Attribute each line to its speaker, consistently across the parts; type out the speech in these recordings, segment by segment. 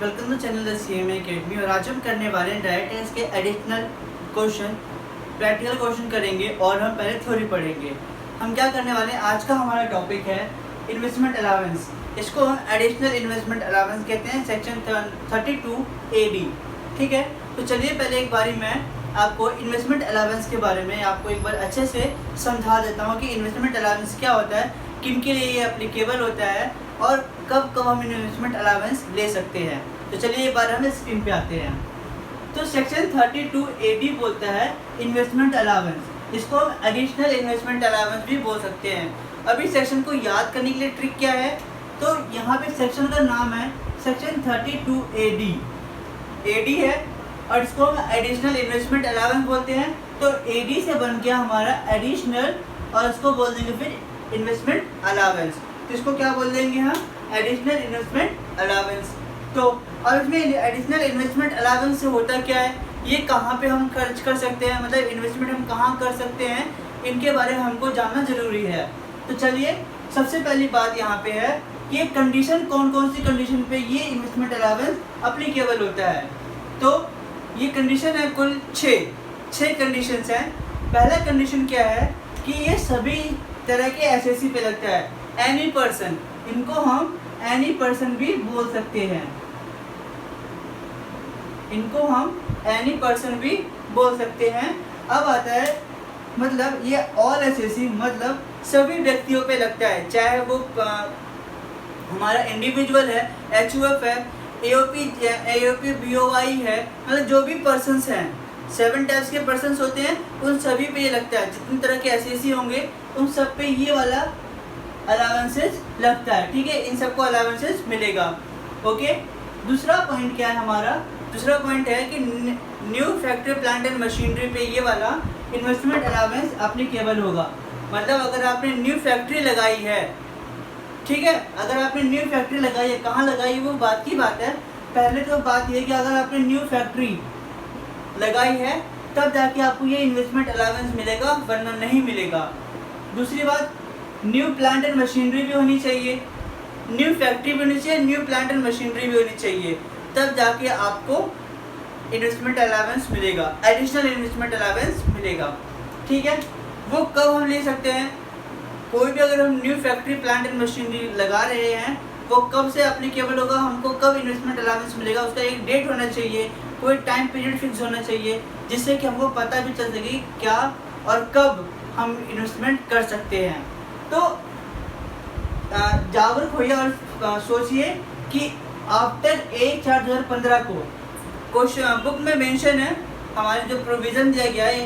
Speaker 1: Welcome to channel the CMA academy. और आज हम करने वाले हैं डायरेक्ट टेस्ट के एडिशनल क्वेश्चन, प्रैक्टिकल क्वेश्चन करेंगे और हम पहले थ्योरी पढ़ेंगे। हम क्या करने वाले हैं, आज का हमारा टॉपिक है इन्वेस्टमेंट अलाउंस। इसको हम एडिशनल इन्वेस्टमेंट अलाउंस कहते हैं, सेक्शन 32AD। ठीक है, तो चलिए पहले एक बारी मैं आपको इन्वेस्टमेंट अलाउंस के बारे में आपको एक बार अच्छे से समझा देता हूँ कि इन्वेस्टमेंट अलाउंस क्या होता है, किन के लिए ये एप्लीकेबल होता है और कब कब हम इन्वेस्टमेंट अलाउंस ले सकते हैं। तो चलिए एक बार हम स्क्रीन पे आते हैं। तो सेक्शन 32AD बोलता है इन्वेस्टमेंट अलाउंस। इसको हम एडिशनल इन्वेस्टमेंट अलाउंस भी बोल सकते हैं। अभी सेक्शन को याद करने के लिए ट्रिक क्या है, तो यहाँ पे सेक्शन का नाम है सेक्शन 32AD। AD है और इसको हम एडिशनल इन्वेस्टमेंट अलाउंस बोलते हैं। तो AD से बन गया हमारा एडिशनल और इसको बोल देंगे फिर इन्वेस्टमेंट अलाउंस। तो इसको क्या बोल देंगे हम, एडिशनल इन्वेस्टमेंट अलाउंस। तो अब इसमें एडिशनल इन्वेस्टमेंट अलाउंस से होता क्या है, ये कहाँ पे हम खर्च कर सकते हैं, मतलब इन्वेस्टमेंट हम कहाँ कर सकते हैं, इनके बारे में हमको जानना जरूरी है। तो चलिए सबसे पहली बात यहाँ पे है कि ये कंडीशन कौन कौन सी कंडीशन पे ये इन्वेस्टमेंट अलाउंस अप्लीकेबल होता है। तो ये कंडीशन है कुल 6 कंडीशंस हैं। पहला कंडीशन क्या है कि ये सभी तरह के एसएससी पे लगता है। एनी पर्सन, इनको हम एनी पर्सन भी बोल सकते हैं, इनको हम एनी पर्सन भी बोल सकते हैं। अब आता है मतलब ये ऑल एसएससी मतलब सभी व्यक्तियों पे लगता है, चाहे वो हमारा इंडिविजुअल है, HUF है, AOP BOI है, मतलब जो भी पर्सन्स हैं, 7 टाइप्स के पर्सन्स होते हैं, उन सभी पे ये लगता है। जितनी तरह के एसएससी होंगे उन सब पे ये वाला अलाउंसेस लगता है। ठीक है, इन सबको अलाउंसेस मिलेगा। ओके, दूसरा पॉइंट क्या है हमारा, दूसरा पॉइंट है कि new factory plant and machinery पे ये वाला इन्वेस्टमेंट अलाउंस एप्लीकेबल होगा। मतलब अगर आपने न्यू फैक्ट्री लगाई है, ठीक है, अगर आपने न्यू फैक्ट्री लगाई है, कहाँ लगाई वो बात की बात है। पहले तो बात ये है कि अगर आपने न्यू फैक्ट्री लगाई है तब जाके आपको ये इन्वेस्टमेंट अलाउंस मिलेगा, वरना नहीं मिलेगा। दूसरी बात, न्यू प्लांट एंड मशीनरी भी होनी चाहिए, न्यू फैक्ट्री भी होनी चाहिए, न्यू प्लांट एंड मशीनरी भी होनी चाहिए, तब जाके आपको इन्वेस्टमेंट अलाउंस मिलेगा, एडिशनल इन्वेस्टमेंट अलाउंस मिलेगा। ठीक है, वो कब हम ले सकते हैं, कोई भी अगर हम new factory plant and machinery लगा रहे हैं वो कब से एप्लीकेबल होगा, हमको कब इन्वेस्टमेंट अलाउंस मिलेगा, उसका एक डेट होना चाहिए, कोई टाइम पीरियड फिक्स होना चाहिए, जिससे कि हमको पता भी चल सके क्या और कब हम इन्वेस्टमेंट कर सकते हैं। तो जागरूक होइए और सोचिए कि आफ्टर 1/4/2015 को क्वेश्चन बुक में मेंशन है, हमारे जो प्रोविज़न दिया गया है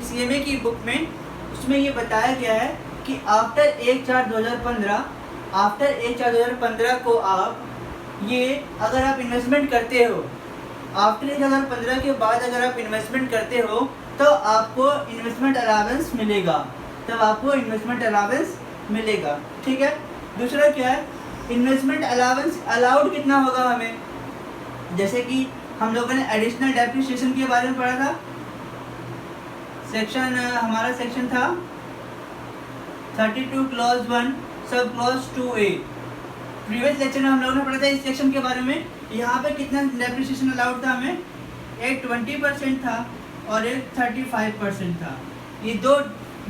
Speaker 1: CMA की बुक में, उसमें ये बताया गया है कि आफ्टर 1/4/2015, आफ्टर 1/4/2015 को आप ये अगर आप इन्वेस्टमेंट करते हो, आफ्टर 1/4/2015 के बाद अगर आप इन्वेस्टमेंट करते हो तो आपको इन्वेस्टमेंट अलाउंस मिलेगा, तब आपको इन्वेस्टमेंट अलाउंस मिलेगा। ठीक है, दूसरा क्या है, इन्वेस्टमेंट अलाउंस अलाउड कितना होगा हमें, जैसे कि हम लोगों ने एडिशनल डेप्रिसिएशन के बारे में पढ़ा था, सेक्शन हमारा सेक्शन था 32 clause 1 sub clause 2A। Previous lecture में हम लोगों ने पढ़ा था इस सेक्शन के बारे में। यहाँ पे कितना डेप्रिसिएशन अलाउड था हमें, एक 20% था और एक 35% था। ये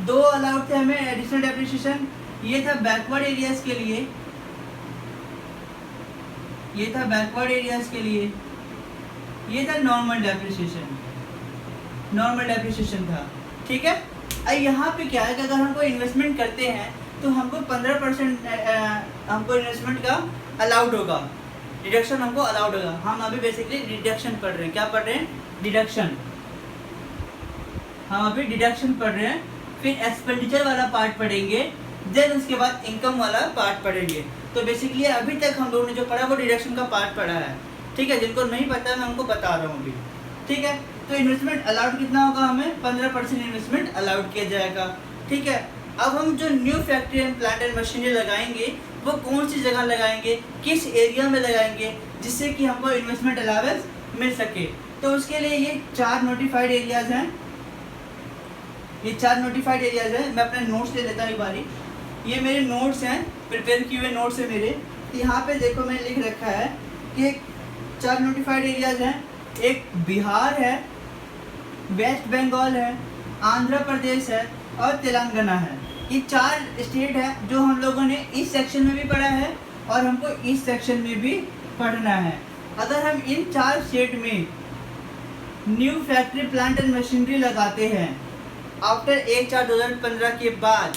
Speaker 1: दो अलाउड थे हमें एडिशनल डेप्रिसिएशन। ये था बैकवर्ड एरियाज के लिए, ये था बैकवर्ड एरियाज के लिए, ये था नॉर्मल डेप्रिसिएशन, नॉर्मल डेप्रिसिएशन था। ठीक है, अब यहाँ पे क्या है कि अगर हमको इन्वेस्टमेंट करते हैं तो हमको 15% हमको इन्वेस्टमेंट का अलाउड होगा, डिडक्शन हमको अलाउड होगा। हम अभी बेसिकली डिडक्शन पढ़ रहे हैं, क्या पढ़ रहे हैं, डिडक्शन। हम अभी डिडक्शन पढ़ रहे हैं, फिर एक्सपेंडिचर वाला पार्ट पढ़ेंगे, देन उसके बाद इनकम वाला पार्ट पढ़ेंगे। तो बेसिकली अभी तक हम लोगों ने जो पढ़ा वो डिडक्शन का पार्ट पढ़ा है। ठीक है, जिनको नहीं पता मैं उनको बता रहा हूँ अभी। ठीक है, तो इन्वेस्टमेंट अलाउड कितना होगा हमें, 15% इन्वेस्टमेंट अलाउड किया जाएगा। ठीक है, अब हम जो new factory and plant and machinery लगाएंगे वो कौन सी जगह लगाएंगे, किस एरिया में लगाएंगे, जिससे कि हमको इन्वेस्टमेंट अलाउंस मिल सके। तो उसके लिए ये 4 नोटिफाइड एरियाज हैं, ये 4 नोटिफाइड एरियाज हैं। मैं अपने नोट्स ले लेता हूँ एक बारी, ये मेरे नोट्स हैं, प्रिपेयर किए हुए नोट्स हैं मेरे। यहाँ पे देखो मैंने लिख रखा है कि 4 नोटिफाइड एरियाज हैं, एक बिहार है, वेस्ट बंगाल है, आंध्र प्रदेश है और तेलंगाना है। ये 4 स्टेट है जो हम लोगों ने इस सेक्शन में भी पढ़ा है और हमको इस सेक्शन में भी पढ़ना है। अगर हम इन 4 स्टेट में new factory plant and machinery लगाते हैं आफ्टर 1/4/2015 के बाद,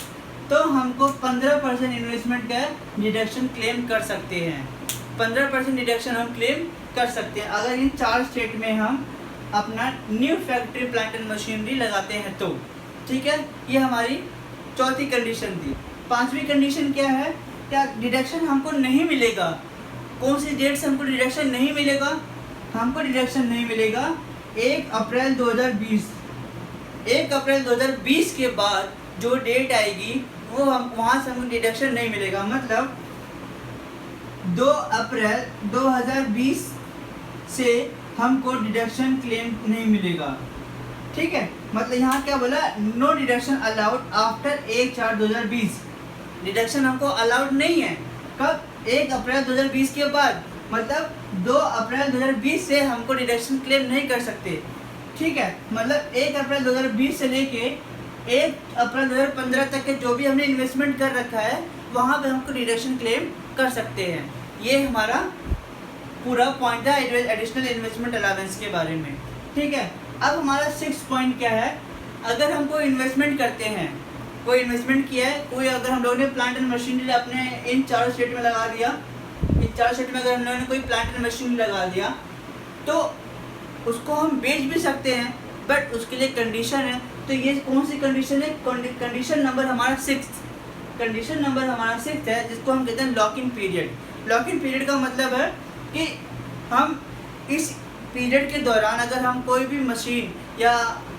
Speaker 1: तो हमको 15% इन्वेस्टमेंट का डिडक्शन क्लेम कर सकते हैं। 15% डिडक्शन हम क्लेम कर सकते हैं अगर इन 4 स्टेट में हम अपना new factory plant and machinery लगाते हैं तो। ठीक है, ये हमारी चौथी कंडीशन थी। 5वीं कंडीशन क्या है? क्या डिडक्शन हमको नहीं मिलेगा? कौन सी डेट से हमको डिडक्शन नहीं मिलेगा? हमको डिडक्शन नहीं मिलेगा 1 अप्रैल 2020। 1 अप्रैल 2020 के बाद जो डेट आएगी वो हम वहाँ से हमको डिडक्शन नहीं मिलेगा। मतलब 2 अप्रैल 2020 से हमको डिडक्शन क्लेम नहीं मिलेगा। ठीक है, मतलब यहाँ क्या बोला? No deduction allowed after 1/4/2020। Deduction हमको अलाउड नहीं है। कब? 1 अप्रैल 2020 के बाद, मतलब 2 अप्रैल 2020 से हमको डिडक्शन क्लेम नहीं कर सकते। ठीक है, मतलब 1 अप्रैल 2020 से लेके 1 अप्रैल 2015 तक के जो भी हमने इन्वेस्टमेंट कर रखा है वहाँ पे हमको डिडक्शन क्लेम कर सकते हैं। ये हमारा पूरा पॉइंट था एडिशनल इन्वेस्टमेंट अलाउंस के बारे में। ठीक है, अब हमारा 6th पॉइंट क्या है? अगर हम कोई इन्वेस्टमेंट करते हैं, कोई इन्वेस्टमेंट किया है, कोई अगर हम लोगों ने प्लांट एंड मशीनरी अपने इन 4 स्टेट में लगा दिया, इन 4 स्टेट में अगर हम लोगों ने कोई प्लांट एंड मशीनरी लगा दिया तो उसको हम बेच भी सकते हैं, बट उसके लिए कंडीशन है। तो ये कौन सी कंडीशन है? कंडीशन नंबर हमारा 6th, कंडीशन नंबर हमारा 6th है, जिसको हम कहते हैं lock in period. Lock in period का मतलब है कि हम इस पीरियड के दौरान अगर हम कोई भी मशीन या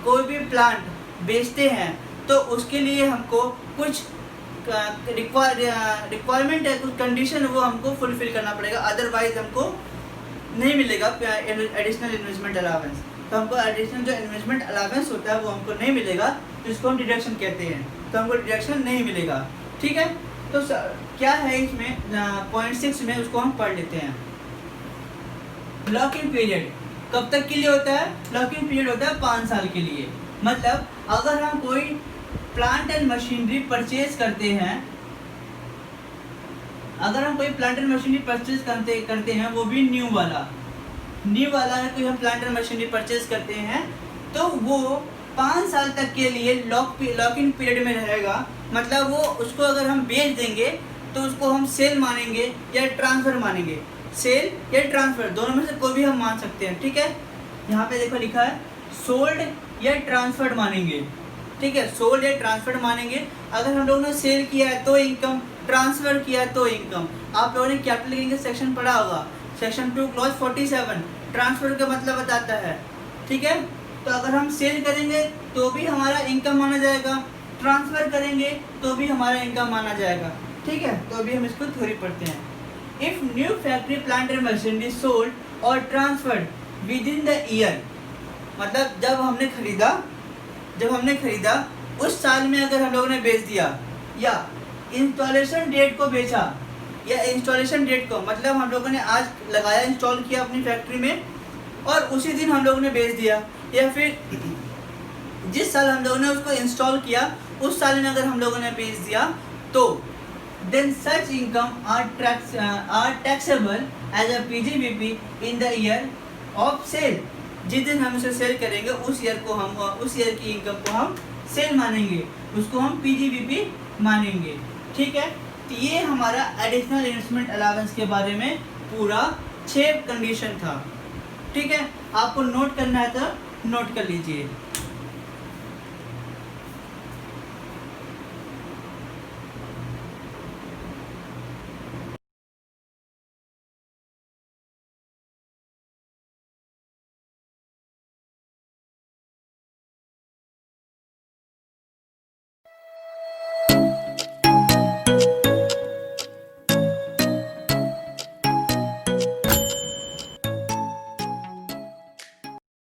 Speaker 1: कोई भी प्लांट बेचते हैं तो उसके लिए हमको कुछ रिक्वायरमेंट है, कुछ कंडीशन है, वो हमको फुलफिल करना पड़ेगा, अदरवाइज हमको नहीं मिलेगा एडिशनल इन्वेस्टमेंट अलाउंस। तो हमको एडिशनल जो इन्वेस्टमेंट अलाउंस होता है वो हमको नहीं मिलेगा, जिसको हम डिडक्शन कहते हैं। तो हमको डिडक्शन नहीं मिलेगा। ठीक है, तो क्या है इसमें पॉइंट 6 में, उसको हम पढ़ लेते हैं। लॉक इन पीरियड कब तक के लिए होता है? लॉक इन पीरियड होता है 5 साल के लिए। मतलब अगर हम कोई प्लांट एंड मशीनरी परचेज करते हैं, अगर हम कोई प्लांट एंड मशीनरी परचेज करते हैं, वो भी न्यू वाला अगर कोई हम प्लांट एंड मशीनरी परचेज करते हैं तो वो 5 साल तक के लिए लॉक इन पीरियड में रहेगा। मतलब वो उसको अगर हम बेच देंगे तो उसको हम सेल मानेंगे या ट्रांसफ़र मानेंगे। सेल या ट्रांसफ़र दोनों में से कोई भी हम मान सकते हैं। ठीक है, यहाँ पे देखो लिखा है सोल्ड या ट्रांसफर्ड मानेंगे। ठीक है, सोल्ड या ट्रांसफर्ड मानेंगे। अगर हम लोगों ने सेल किया है तो इनकम, ट्रांसफ़र किया है तो इनकम। आप लोगों ने कैपिटल गेन का सेक्शन पढ़ा होगा, सेक्शन 2 क्लॉज 47 ट्रांसफ़र का मतलब बताता है। ठीक है, तो अगर हम सेल करेंगे तो भी हमारा इनकम माना जाएगा, ट्रांसफ़र करेंगे तो भी हमारा इनकम माना जाएगा। ठीक है, तो अभी हम इसको थ्योरी पढ़ते हैं। If new factory plant and machinery sold और transferred within the year, मतलब जब हमने खरीदा उस साल में अगर हम लोगों ने बेच दिया, या इंस्टॉलेशन डेट को बेचा, या इंस्टॉलेशन डेट को मतलब हम लोगों ने आज लगाया, इंस्टॉल किया अपनी फैक्ट्री में और उसी दिन हम लोगों ने बेच दिया, या फिर जिस साल हम लोगों ने उसको इंस्टॉल किया उस साल में अगर हम लोगों ने बेच दिया, तो then such income are taxable as a PGBP in the year of sale। जिस दिन हम उसे सेल करेंगे उस ईयर की इनकम को हम सेल मानेंगे, उसको हम PGBP मानेंगे। ठीक है, तो ये हमारा एडिशनल इन्वेस्टमेंट अलाउंस के बारे में पूरा 6 कंडीशन था। ठीक है, आपको नोट करना है तो नोट कर लीजिए।